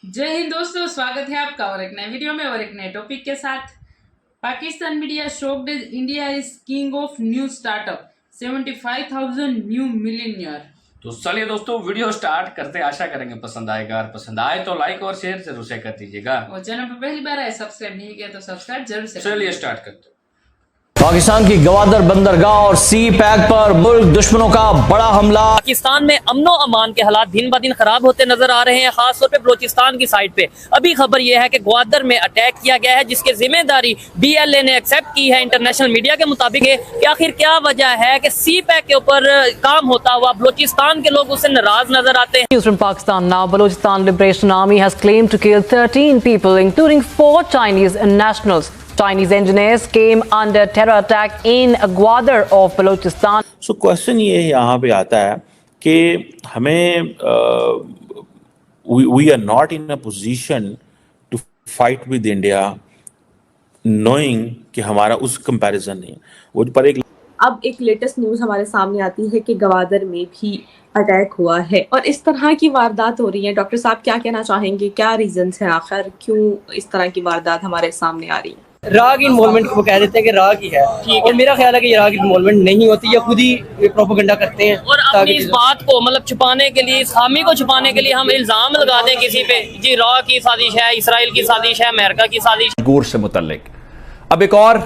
जय हिंद दोस्तों, स्वागत है आपका और एक नए वीडियो में और एक नए टॉपिक के साथ। Pakistan media shocked India is king of new startup, 75,000 new millionaire. तो चलिए दोस्तों वीडियो स्टार्ट करते, आशा करेंगे पसंद आएगा और पसंद आए तो लाइक और शेयर जरूर से कर दीजिएगा और चैनल पर पहली बार आए सब्सक्राइब नहीं किया तो सब्सक्राइब जरूर से। चलिए स्टार्ट करते। पाकिस्तान की गवादर बंदरगाह और सी पैक पर मुल्क दुश्मनों का बड़ा हमला। पाकिस्तान में अमनो अमान के हालात दिन ब दिन खराब होते नजर आ रहे हैं, खासतौर पे बलोचिस्तान की साइड पे। अभी खबर यह है कि ग्वादर में अटैक किया गया है, जिसकी जिम्मेदारी BLA ने एक्सेप्ट की है। इंटरनेशनल मीडिया के मुताबिक कि आखिर क्या वजह है कि सी पैक के ऊपर काम होता हुआ बलोचिस्तान के लोग उससे नाराज नजर आते हैं। News from Pakistan now. Balochistan Liberation Army has claimed to kill 13 people, including 4 Chinese nationals. Chinese engineers came under terror attack in Gwadar of Balochistan. So question ये यहाँ पे आता है कि हमें we are not in a position to fight with India knowing कि हमारा उस कंपैरिजन नहीं है वो पर एक। अब एक लेटेस्ट न्यूज़ हमारे सामने आती है कि गवादर में भी अटैक हुआ है और इस तरह की वारदात हो रही है। डॉक्टर साहब क्या कहना चाहेंगे, क्या रीजंस हैं, आखिर क्यों इस तरह की वारदात हमारे सामने आ रही है? राग इन्वॉल्वमेंट वो कह देते हैं कि राग ही है, और मेरा ख्याल है कि राग इन्वॉल्वमेंट नहीं होती, या खुद ही प्रोपेगेंडा करते हैं और अपनी इस बात को मतलब छुपाने के लिए, इस खामी को छुपाने के लिए हम इल्जाम लगा दें किसी पे। जी राग की साजिश है, इसराइल की साजिश है, अमेरिका की साजिश। गोर से मुतल्लिक अब एक और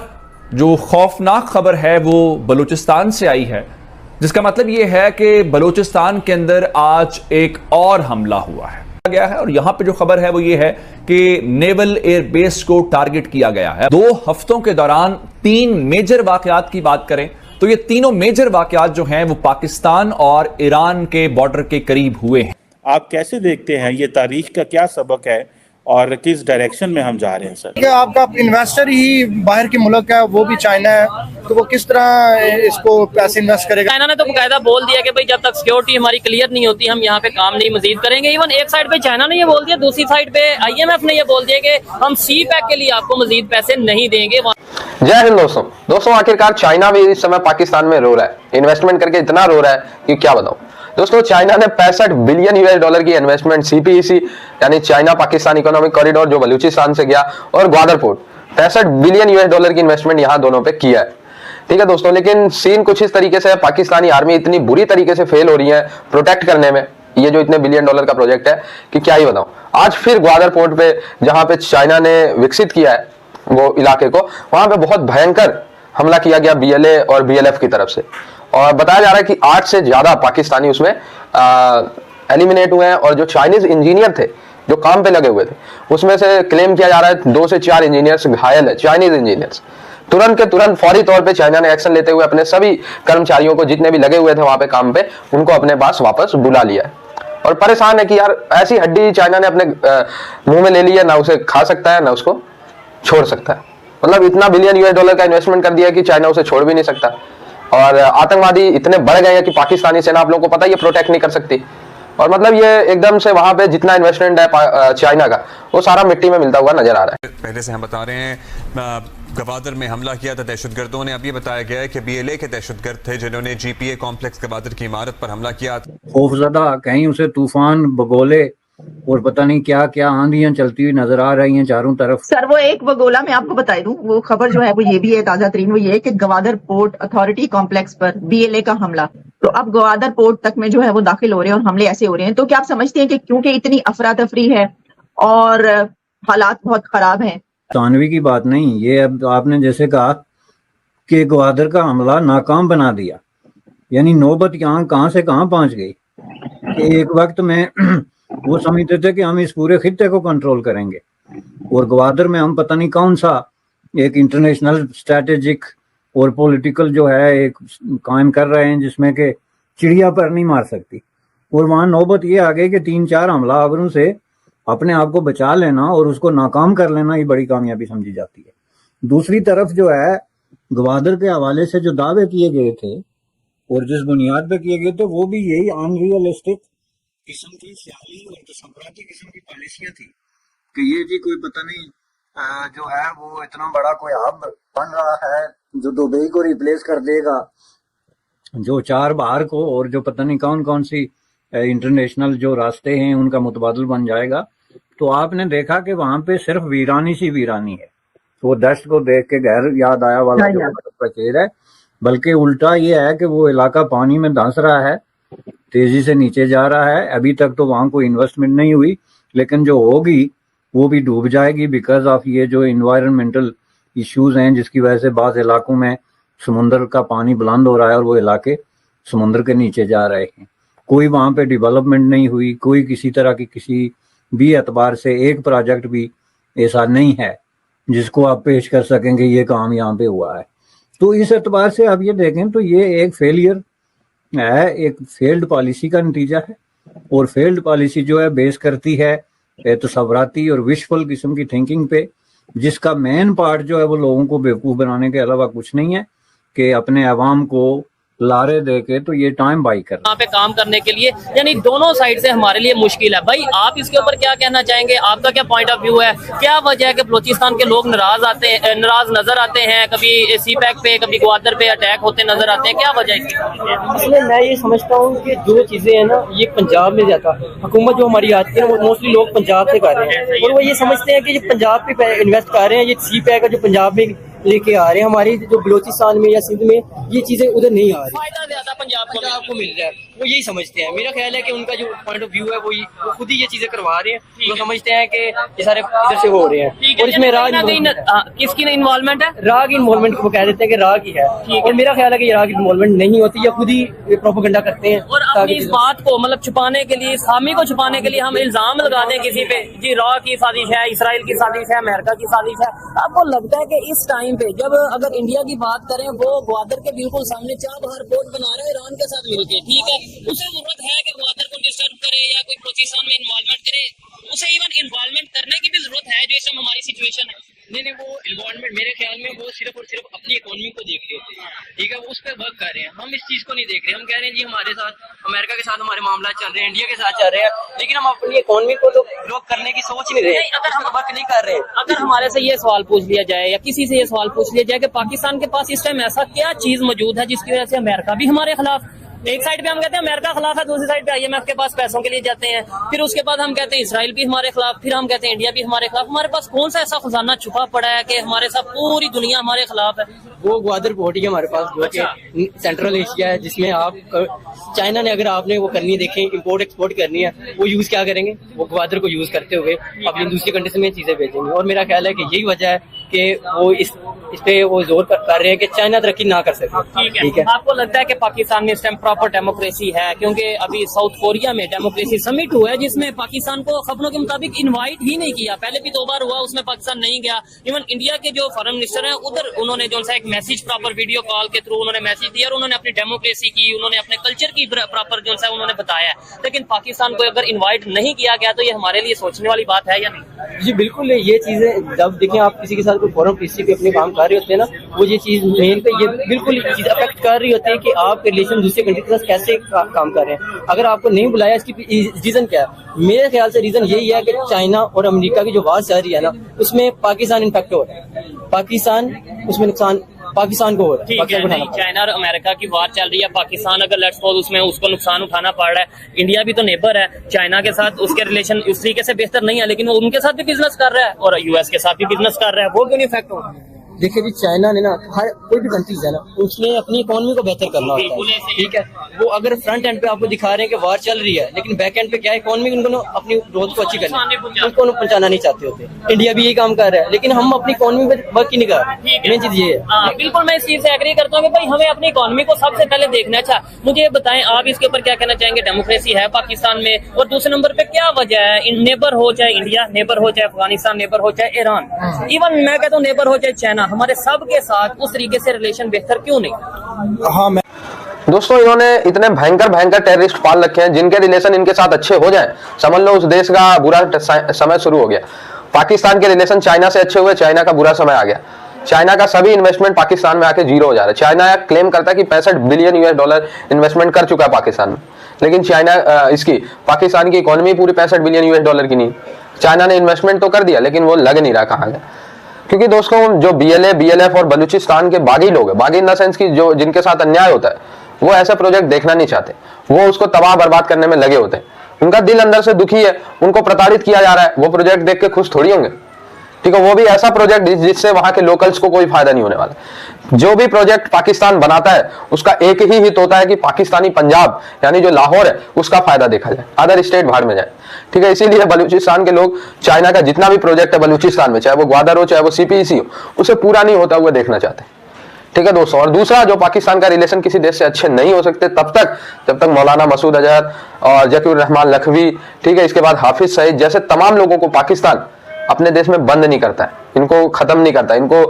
जो खौफनाक खबर है वो बलूचिस्तान से आई है, जिसका मतलब ये है कि बलूचिस्तान के अंदर आज एक और हमला हुआ है गया है। और यहां पे जो खबर है वो ये है कि नेवल एयरबेस को टारगेट किया गया है। 2 हफ्तों के दौरान 3 मेजर वाकयात की बात करें तो ये तीनों मेजर वाकयात जो हैं वो पाकिस्तान और ईरान के बॉर्डर के करीब हुए हैं। आप कैसे देखते हैं ये तारीख का क्या सबक है और किस डायरेक्शन में हम जा रहे हैं सर? आपका इन्वेस्टर ही बाहर के मुल्क है, वो भी चाइना है, तो वो किस तरह इसको पैसे इन्वेस्ट करेगा? चाइना ने तो बकायदा बोल दिया कि भाई जब तक सिक्योरिटी हमारी क्लियर नहीं होती हम यहाँ पे काम नहीं मजीद करेंगे। इवन एक साइड पे चाइना ने ये बोल दिया, दूसरी साइड पे IMF ने ये बोल दिया कि हम सी पैक के लिए आपको मजीद पैसे नहीं देंगे। जय हिंद दोस्तों आखिरकार चाइना भी इस समय पाकिस्तान में रो रहा है, इन्वेस्टमेंट करके इतना रो रहा है कि क्या बताऊं दोस्तों। चाइना ने 65 बिलियन US$ की इन्वेस्टमेंट CPEC यानी चाइना पाकिस्तान इकोनॉमिक कॉरिडोर जो बलूचिस्तान से गया और ग्वादर पोर्ट 65 बिलियन US$ की इन्वेस्टमेंट यहां दोनों पे किया है। ठीक है दोस्तों, लेकिन सीन कुछ इस तरीके से है, पाकिस्तानी आर्मी इतनी बुरी तरीके से फेल हो रही है प्रोटेक्ट करने में ये जो इतने बिलियन डॉलर का प्रोजेक्ट है कि क्या ही बताऊं। आज फिर ग्वादर पोर्ट पे जहां पे चाइना ने विकसित किया है वो इलाके को, वहां पे बहुत भयंकर हमला किया गया BLA और BLF की तरफ से, और बताया जा रहा है कि 8 से ज्यादा पाकिस्तानी उसमें एलिमिनेट हुए हैं। और जो चाइनीज इंजीनियर थे जो काम पे लगे हुए थे उसमें से क्लेम किया जा रहा है 2 से 4 इंजीनियर्स घायल है, चाइनीज इंजीनियर्स। तुरंत के तुरंत फौरी तौर पे चाइना ने एक्शन लेते हुए अपने सभी कर्मचारियों को जितने भी लगे हुए थे वहां पे काम पे उनको अपने पास वापस बुला लिया है। और परेशान है कि यार ऐसी हड्डी चाइना ने अपने मुंह में ले ली है, ना उसे खा सकता है ना उसको छोड़ सकता है। मतलब इतना बिलियन US$ का इन्वेस्टमेंट कर दिया है कि चाइना उसे छोड़ भी नहीं सकता। और आतंकवादी इतने बढ़ गए हैं कि पाकिस्तानी सेना आप लोगों को पता है ये प्रोटेक्ट नहीं कर सकती। और मतलब ये एकदम से वहां पे जितना इन्वेस्टमेंट है चाइना का वो सारा मिट्टी में मिलता हुआ नजर आ रहा है। पहले से हम बता रहे हैं गवादर में हमला किया था दहशतगर्दों ने। अब ये बताया गया है कि BLA के दहशतगर्द थे जिन्होंने GPA कॉम्प्लेक्स गवादर की इमारत पर हमला किया। खौफजदा कहीं उसे तूफान बगोले और पता नहीं क्या क्या आंधियां चलती हुई नजर आ रही हैं चारों तरफ। सर वो एक बगोला मैं आपको बता दूं, वो खबर जो है वो ये भी है ताजा तरीन, वो ये है कि गवादर पोर्ट अथॉरिटी कॉम्प्लेक्स पर BLA का हमला। तो अब गवादर पोर्ट तक में जो है वो दाखिल हो रहे हैं और हमले ऐसे हो रहे हैं। तो क्या आप समझते हैं कि क्योंकि इतनी अफरा तफरी है और हालात बहुत खराब हैं? तानवी की बात नहीं, ये अब आपने जैसे कहा कि ग्वादर का हमला नाकाम बना दिया, यानी नौबत यहाँ कहाँ से कहाँ पहुंच गई कि एक वक्त में वो समझते थे कि हम इस पूरे खित्ते को कंट्रोल करेंगे और ग्वादर में हम पता नहीं कौन सा एक इंटरनेशनल स्ट्रेटेजिक और पॉलिटिकल जो है एक कायम कर रहे हैं जिसमें कि चिड़िया पर नहीं मार सकती। और वहाँ नौबत ये आ गई कि 3-4 हमलावरों से अपने आप को बचा लेना और उसको नाकाम कर लेना ही बड़ी कामयाबी समझी जाती है। दूसरी तरफ जो है ग्वादर के हवाले से जो दावे किए गए थे और जिस बुनियाद पे किए गए थे वो भी यही अनरियलिस्टिक किस्म की ख्याली और तो संप्रांतीय किस्म की पॉलिसियां थी कि ये जी कोई पता नहीं जो है वो इतना बड़ा कोई हब बन रहा है जो दुबई को रिप्लेस कर देगा, जो 4 बाहर को और जो पता नहीं कौन कौन सी इंटरनेशनल जो रास्ते हैं उनका मुतबादल बन जाएगा। तो आपने देखा कि वहां पे सिर्फ वीरानी सी वीरानी है। तो वो दश्त को देख के घर याद आया वाला जो का शेर है, बल्कि उल्टा ये है कि वो इलाका पानी में धंस रहा है, तेजी से नीचे जा रहा है। अभी तक तो वहां कोई इन्वेस्टमेंट नहीं हुई, लेकिन जो होगी वो भी डूब जाएगी बिकॉज ऑफ ये जो इन्वायरमेंटल इश्यूज हैं, जिसकी वजह से बाज़ इलाकों में समुंदर का पानी बुलंद हो रहा है और वो इलाके समुंदर के नीचे जा रहे हैं। कोई वहां पे डेवलपमेंट नहीं हुई, कोई किसी तरह की किसी भी एतबार से एक प्रोजेक्ट भी ऐसा नहीं है जिसको आप पेश कर सकेंगे ये काम यहाँ पे हुआ है। तो इस एतबार से आप ये देखें तो ये एक फेलियर है, एक फेल्ड पॉलिसी का नतीजा है। और फेल्ड पॉलिसी जो है बेस करती है तसव्वुराती और विशफुल किस्म की थिंकिंग पे, जिसका मेन पार्ट जो है वो लोगों को बेवकूफ़ बनाने के अलावा कुछ नहीं है कि अपने अवाम को लारे दे के तो ये टाइम बाई कर यहाँ पे काम करने के लिए, यानी दोनों साइड से हमारे लिए मुश्किल है। भाई आप इसके ऊपर क्या कहना चाहेंगे, आपका क्या पॉइंट ऑफ व्यू है? क्या वजह है कि बलूचिस्तान के लोग नाराज नजर आते हैं, कभी सीपैक पे कभी ग्वादर पे अटैक होते नजर आते हैं, क्या वजह है? इसलिए मैं ये समझता हूँ कि जो चीजें हैं ना ये पंजाब में ज्यादा हुकूमत जो हमारी आती है वो मोस्टली लोग पंजाब से कर रहे हैं, और वो ये समझते हैं कि जो पंजाब पे इन्वेस्ट कर रहे हैं, ये सीपैक जो पंजाब में लेके आ रहे हैं, हमारी जो बलूचिस्तान में या सिंध में ये चीजें उधर नहीं आ रही, फायदा ज्यादा पंजाब को मिल रहा है। वो यही समझते हैं। मेरा ख्याल है कि उनका जो पॉइंट ऑफ व्यू है वो खुद ही ये चीजें करवा रहे हैं। वो समझते हैं कि ये सारे इधर से हो रहे हैं, और इसमें राग किसकी इन्वॉल्वमेंट है? राग इन्वॉल्वमेंट वो कह देते हैं कि राग ही है, और मेरा ख्याल है कि ये राग इन्वॉल्वमेंट नहीं होती, या खुद ही प्रोपेगेंडा करते हैं। और अपनी इस बात को मतलब छुपाने के लिए, इस खामी को छुपाने के लिए हम इल्जाम लगा दें किसी पे, जी रॉ की साजिश है, इसराइल की साजिश है, अमेरिका की साजिश है। आपको लगता है कि इस टाइम पे जब अगर इंडिया की बात करें, वो ग्वादर के बिल्कुल सामने चाबहार पोर्ट बना रहा है ईरान के साथ मिलकर, ठीक है, उसे जरूरत है कि ग्वादर को डिस्टर्ब करे या कोई बलूचिस्तान में इन्वॉल्वमेंट करे? उसे इवन इन्वॉल्वमेंट करने की भी जरूरत है जो इस समय हमारी सिचुएशन है? नहीं, वो इन्वॉल्वमेंट मेरे ख्याल में वो सिर्फ और सिर्फ अपनी इकोनॉमी को देख रहे हैं, ठीक है, वो उस पर वर्क कर रहे हैं। हम इस चीज को नहीं देख रहे। हम कह रहे हैं जी हमारे साथ अमेरिका के साथ हमारे मामला चल रहे हैं, इंडिया के साथ चल रहे हैं, लेकिन हम अपनी इकोनॉमी को तो ग्रो करने की सोच नहीं रहे, अगर हम वर्क नहीं कर रहे हैं। अगर हमारे से ये सवाल पूछ लिया जाए या किसी से ये सवाल पूछ लिया जाए कि पाकिस्तान के पास इस टाइम ऐसा क्या चीज मौजूद है जिसकी वजह से अमेरिका भी हमारे खिलाफ, एक साइड पे हम कहते हैं अमेरिका खिलाफ है, दूसरी साइड पे IMF के पास पैसों के लिए जाते हैं, फिर उसके बाद हम कहते हैं इसराइल भी हमारे खिलाफ, फिर हम कहते हैं इंडिया भी हमारे खिलाफ। हमारे पास कौन सा ऐसा खजाना छुपा पड़ा है कि हमारे साथ पूरी दुनिया हमारे खिलाफ है? वो ग्वादर पोर्ट ही हमारे पास, जो कि सेंट्रल एशिया है, जिसमें आप चाइना ने अगर आपने वो करनी देखें, इंपोर्ट एक्सपोर्ट करनी है, वो यूज क्या करेंगे? वो ग्वादर को यूज करते हुए अपनी दूसरी कंट्री में चीजें बेचेंगे। और मेरा ख्याल है कि यही वजह है कि वो इस पे वो जोर कर रहे हैं कि चाइना तरक्की ना कर सके। ठीक है। आपको लगता है कि पाकिस्तान में इस टाइम प्रॉपर डेमोक्रेसी है? क्योंकि अभी साउथ कोरिया में डेमोक्रेसी समिट हुआ है जिसमें पाकिस्तान को खबरों के मुताबिक इनवाइट ही नहीं किया। पहले भी 2 बार हुआ, उसमें पाकिस्तान नहीं गया। इवन इंडिया के जो फॉरेन मिनिस्टर हैं उधर उन्होंने जो सा एक मैसेज प्रॉपर वीडियो कॉल के थ्रू उन्होंने मैसेज दिया और उन्होंने अपनी डेमोक्रेसी की, उन्होंने अपने कल्चर की प्रॉपर जो सा उन्होंने बताया। लेकिन पाकिस्तान को अगर इन्वाइट नहीं किया गया तो ये हमारे लिए सोचने वाली बात है या नहीं? जी बिल्कुल, ये चीजें जब देखें आप किसी के साथ कोई फॉरेन पॉलिसी पे अपने काम कर रहे होते हैं ना, वो ये चीज मेन पे ये बिल्कुल चीज अफेक्ट कर रही होती है कि आप रिलेशन दूसरे कंट्री के साथ कैसे काम कर रहे हैं। अगर आपको नहीं बुलाया, इसकी रीजन क्या है? मेरे ख्याल से रीजन यही है कि चाइना और अमेरिका की जो बात चल रही है ना, उसमें पाकिस्तान इम्पैक्ट हो रहा है, पाकिस्तान उसमें नुकसान पाकिस्तान को हो रहा है। ठीक है, नहीं, चाइना और अमेरिका की बात चल रही है, पाकिस्तान अगर लेट्स सपोज उसमें उसको नुकसान उठाना पड़ रहा है, इंडिया भी तो नेबर है, चाइना के साथ उसके रिलेशन उस तरीके से बेहतर नहीं है, लेकिन वो उनके साथ भी बिजनेस कर रहा है और US के साथ भी बिजनेस कर रहा है, वो क्यों नहीं इफेक्ट हो? देखिए भी चाइना ने ना हर कोई भी कंट्रीज है ना, उसने अपनी इकोनॉमी को बेहतर करना होता है, ठीक है। वो अगर फ्रंट एंड पे आपको दिखा रहे हैं कि वार चल रही है, लेकिन बैक एंड पे क्या है, इकोनॉमी उनको अपनी ग्रोथ को अच्छी करनी है, उनको पहुंचाना नहीं चाहते होते। इंडिया भी यही काम कर रहा है, लेकिन हम अपनी इकोनॉमी पे वर्क ही नहीं कर रहे। मेन चीज ये है। बिल्कुल, मैं इस चीज से एग्री करता हूँ कि भाई हमें अपनी इकोनॉमी को सबसे पहले देखना। अच्छा, मुझे ये बताएं आप इसके ऊपर क्या कहना चाहेंगे? डेमोक्रेसी है पाकिस्तान में, और दूसरे नंबर पे क्या वजह है? नेबर हो चाहे इंडिया नेबर हो, चाहे अफगानिस्तान नेबर हो, चाहे ईरान, इवन मैं कहता हूँ नेबर हो चाहे चाइना, हमारे सबके साथ उस तरीके से रिलेशन बेहतर क्यों नहीं? हाँ, दोस्तों इन्होंने इतने भयंकर टेररिस्ट पाल रखे हैं जिनके रिलेशन इनके साथ अच्छे हो जाएं, समझ लो उस देश का बुरा समय शुरू हो गया। पाकिस्तान के रिलेशन चाइना से अच्छे हुए, चाइना का बुरा समय आ गया। चाइना का सभी इन्वेस्टमेंट पाकिस्तान में आके जीरो हो जा रहा है। चाइना क्लेम करता है कि $65 बिलियन इन्वेस्टमेंट कर चुका है पाकिस्तान में, लेकिन चाइना इसकी पाकिस्तान की इकोनॉमी पूरी $65 बिलियन की नहीं। चाइना ने इन्वेस्टमेंट तो कर दिया, लेकिन वो लग नहीं रहा कहाँ गया। क्योंकि दोस्तों जो BLA, BLF और बलूचिस्तान के बागी लोग हैं, बागी इन द सेंस की जो जिनके साथ अन्याय होता है, वो ऐसा प्रोजेक्ट देखना नहीं चाहते, वो उसको तबाह बर्बाद करने में लगे होते हैं। उनका दिल अंदर से दुखी है, उनको प्रताड़ित किया जा रहा है, वो प्रोजेक्ट देख के खुश थोड़ी होंगे। ठीक है, वो भी ऐसा प्रोजेक्ट जिससे वहां के लोकल्स को कोई फायदा नहीं होने वाला। जो भी प्रोजेक्ट पाकिस्तान बनाता है उसका एक ही हित होता है कि पाकिस्तानी पंजाब यानी जो लाहौर है उसका फायदा देखा जाए, अदर स्टेट भाड़ में जाए। ठीक है, इसीलिए बलूचिस्तान के लोग चाइना का जितना भी प्रोजेक्ट है बलूचिस्तान में, चाहे वो ग्वादर हो चाहे वो सीपीईसी हो, उसे पूरा नहीं होता हुआ देखना चाहते। ठीक है दोस्तों, और दूसरा, जो पाकिस्तान का रिलेशन किसी देश से अच्छे नहीं हो सकते तब तक जब तक मौलाना मसूद अजहर और जकीर रहमान लखवी, ठीक है, इसके बाद हाफिज सईद जैसे तमाम लोगों को पाकिस्तान अपने देश में बंद नहीं करता है, इनको खत्म नहीं करता, इनको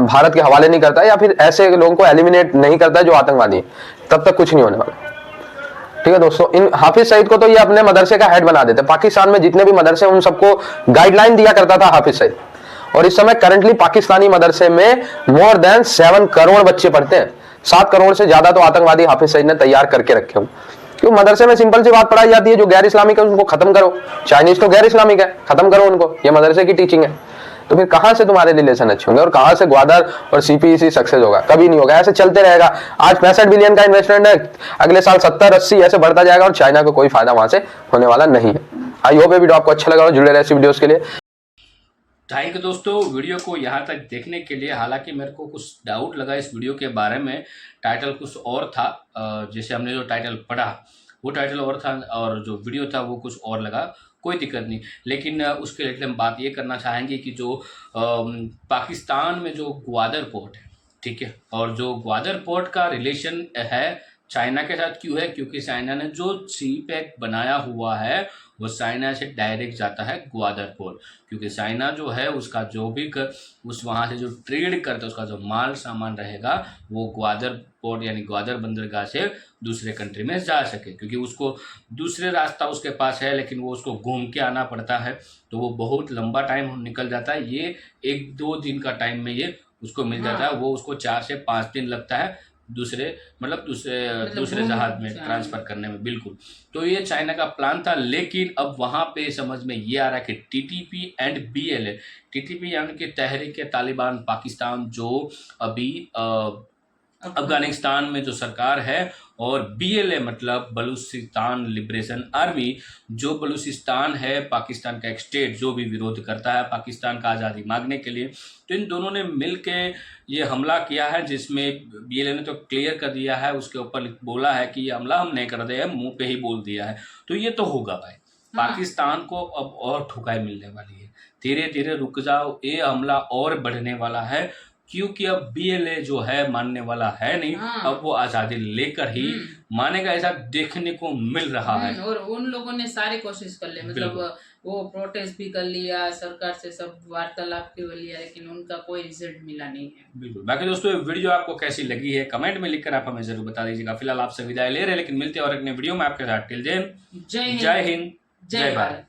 भारत के हवाले नहीं करता है, या फिर ऐसे लोगों को एलिमिनेट नहीं करता है जो आतंकवादी है, तब तक कुछ नहीं होने वाला। ठीक है दोस्तों, इन हाफिज सईद को तो ये अपने मदरसे का हेड बना देते। पाकिस्तान में जितने भी मदरसे उन सबको गाइडलाइन दिया करता था हाफिज सईद, और इस समय करंटली पाकिस्तानी मदरसे में मोर देन 7 करोड़ बच्चे पढ़ते हैं। 7 करोड़ से ज्यादा तो आतंकवादी हाफिज सईद ने तैयार करके रखे हो। क्यों? मदरसे में सिंपल सी बात पढ़ाई जाती है, जो गैर इस्लामिक है उनको खत्म करो। चाइनीज तो गैर इस्लामिक है, खत्म करो उनको, ये मदरसे की टीचिंग है। तो फिर कहां से तुम्हारे रिलेशन अच्छे होंगे और कहां से ग्वादर और सीपीईसी सक्सेस होगा? कभी नहीं होगा, ऐसे चलते रहेगा। आज 65 बिलियन का इन्वेस्टमेंट है, अगले साल 70-80 ऐसे बढ़ता जाएगा और चाइना को कोई फायदा वहां से होने वाला नहीं है। आई होप ये वीडियो आपको अच्छा लगा हो, जुड़े रहे ऐसी वीडियोस के लिए। थैंक यू दोस्तों, वीडियो को यहाँ तक देखने के लिए। हालांकि मेरे को कुछ डाउट लगा इस वीडियो के बारे में, टाइटल कुछ और था, जैसे हमने जो टाइटल पढ़ा वो टाइटल और था और जो वीडियो था वो कुछ और लगा। कोई दिक्कत नहीं, लेकिन उसके लिए हम बात ये करना चाहेंगे कि जो पाकिस्तान में जो ग्वादर पोर्ट है, ठीक है, और जो ग्वादर पोर्ट का रिलेशन है चाइना के साथ क्यों है? क्योंकि चाइना ने जो सी पैक बनाया हुआ है वो चाइना से डायरेक्ट जाता है ग्वादर पोर्ट, क्योंकि चाइना जो है उसका जो भी उस वहाँ से जो ट्रेड करता है उसका जो माल सामान रहेगा वो ग्वादर पोर्ट यानी ग्वादर बंदरगाह से दूसरे कंट्री में जा सके, क्योंकि उसको दूसरे रास्ता उसके पास है लेकिन वो उसको घूम के आना पड़ता है, तो वो बहुत लंबा टाइम निकल जाता है। ये 1-2 दिन का टाइम में ये उसको मिल जाता है, वो उसको 4 से 5 दिन लगता है दूसरे जहाज में ट्रांसफर करने में। बिल्कुल, तो ये चाइना का प्लान था, लेकिन अब वहाँ पे समझ में ये आ रहा है कि टीटीपी एंड बीएलए, टीटीपी यानी कि तहरीक तालिबान पाकिस्तान जो अभी अफगानिस्तान में जो सरकार है, और बीएलए मतलब बलूचिस्तान लिबरेशन आर्मी, जो बलूचिस्तान है पाकिस्तान का एक स्टेट जो भी विरोध करता है पाकिस्तान का आज़ादी मांगने के लिए, तो इन दोनों ने मिलके ये हमला किया है, जिसमें बीएलए ने तो क्लियर कर दिया है, उसके ऊपर बोला है कि ये हमला हम नहीं कर रहे हैं, मुंह पे ही बोल दिया है। तो ये तो होगा भाई, पाकिस्तान को अब और ठुकाई मिलने वाली है। धीरे धीरे रुक जाओ, ये हमला और बढ़ने वाला है, क्योंकि अब बीएलए जो है मानने वाला है नहीं, अब वो आज़ादी लेकर ही मानेगा, ऐसा देखने को मिल रहा है। और उन लोगों ने सारी कोशिश कर ली, मतलब वो प्रोटेस्ट भी कर लिया, सरकार से सब वार्तालाप भी कर लिया, लेकिन उनका कोई रिजल्ट मिला नहीं है। बिल्कुल। बाकी दोस्तों वीडियो आपको कैसी लगी है कमेंट में लिखकर आप हमें जरूर बता दीजिएगा। फिलहाल आपसे विदाई ले रहे हैं, लेकिन मिलते हैं और एक नए वीडियो में आपके साथ। टिल देन जय हिंद, जय भारत।